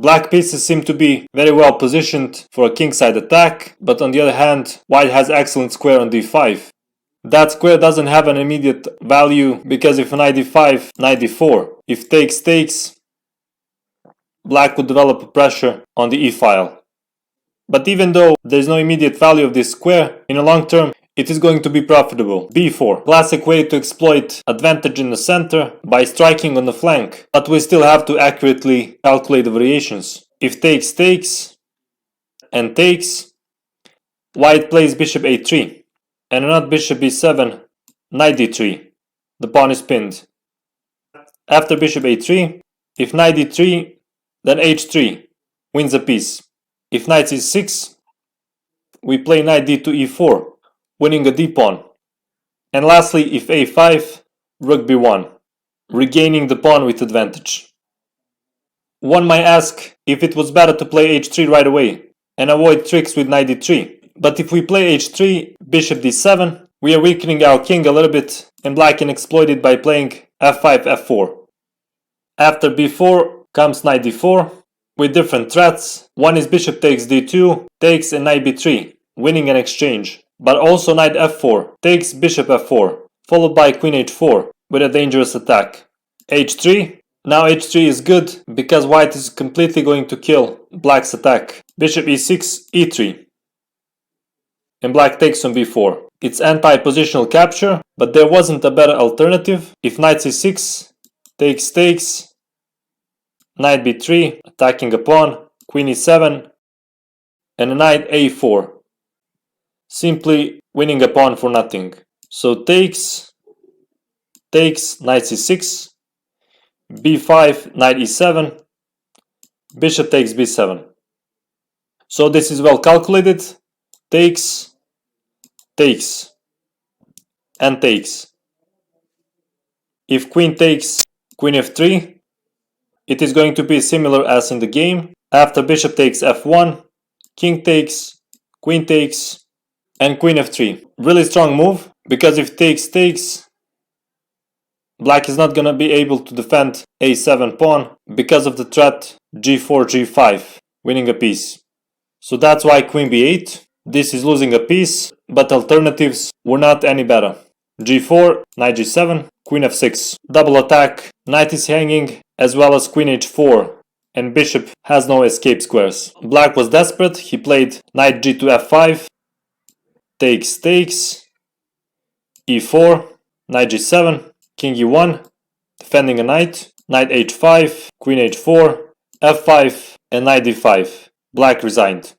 Black pieces seem to be very well positioned for a kingside attack, but on the other hand, white has excellent square on d5. That square doesn't have an immediate value because if knight d5, knight d4. If takes, black would develop pressure on the e-file. But even though there is no immediate value of this square, in the long term it is going to be profitable. b4. Classic way to exploit advantage in the center by striking on the flank, but we still have to accurately calculate the variations. If takes, and takes, white plays bishop a3, and not bishop b7, knight d3. The pawn is pinned. After bishop a3, if knight d3, then h3 wins a piece. If knight c6, we play knight d to e4, winning a d-pawn. And lastly, if a5, rook b1, regaining the pawn with advantage. One might ask if it was better to play h3 right away and avoid tricks with knight d3. But if we play h3, bishop d7, we are weakening our king a little bit and black can exploit it by playing f5, f4. After b4 comes knight d4 with different threats. One is bishop takes d2, takes and knight b3, winning an exchange. But also knight f4, takes bishop f4, followed by queen h4 with a dangerous attack. h3. Now h3 is good because white is completely going to kill black's attack. Bishop e6, e3. And black takes on b4. It's anti-positional capture, but there wasn't a better alternative. If knight c6, takes, knight b3, attacking a pawn, queen e7, and knight a4. Simply winning a pawn for nothing. So takes, knight c6, b5, knight e7, bishop takes b7. So this is well calculated. Takes, and takes. If queen takes, queen f3, it is going to be similar as in the game. After bishop takes f1, king takes, and queen f3. Really strong move, because if takes, black is not gonna be able to defend a7 pawn because of the threat g4, g5, winning a piece. So that's why queen b8. This is losing a piece, but alternatives were not any better. g4, knight g7, queen f6. Double attack, knight is hanging, as well as queen h4, and bishop has no escape squares. Black was desperate, he played knight g to f5, takes, e4, knight g7, king e1, defending a knight, knight h5, queen h4, f5, and knight d5. Black resigned.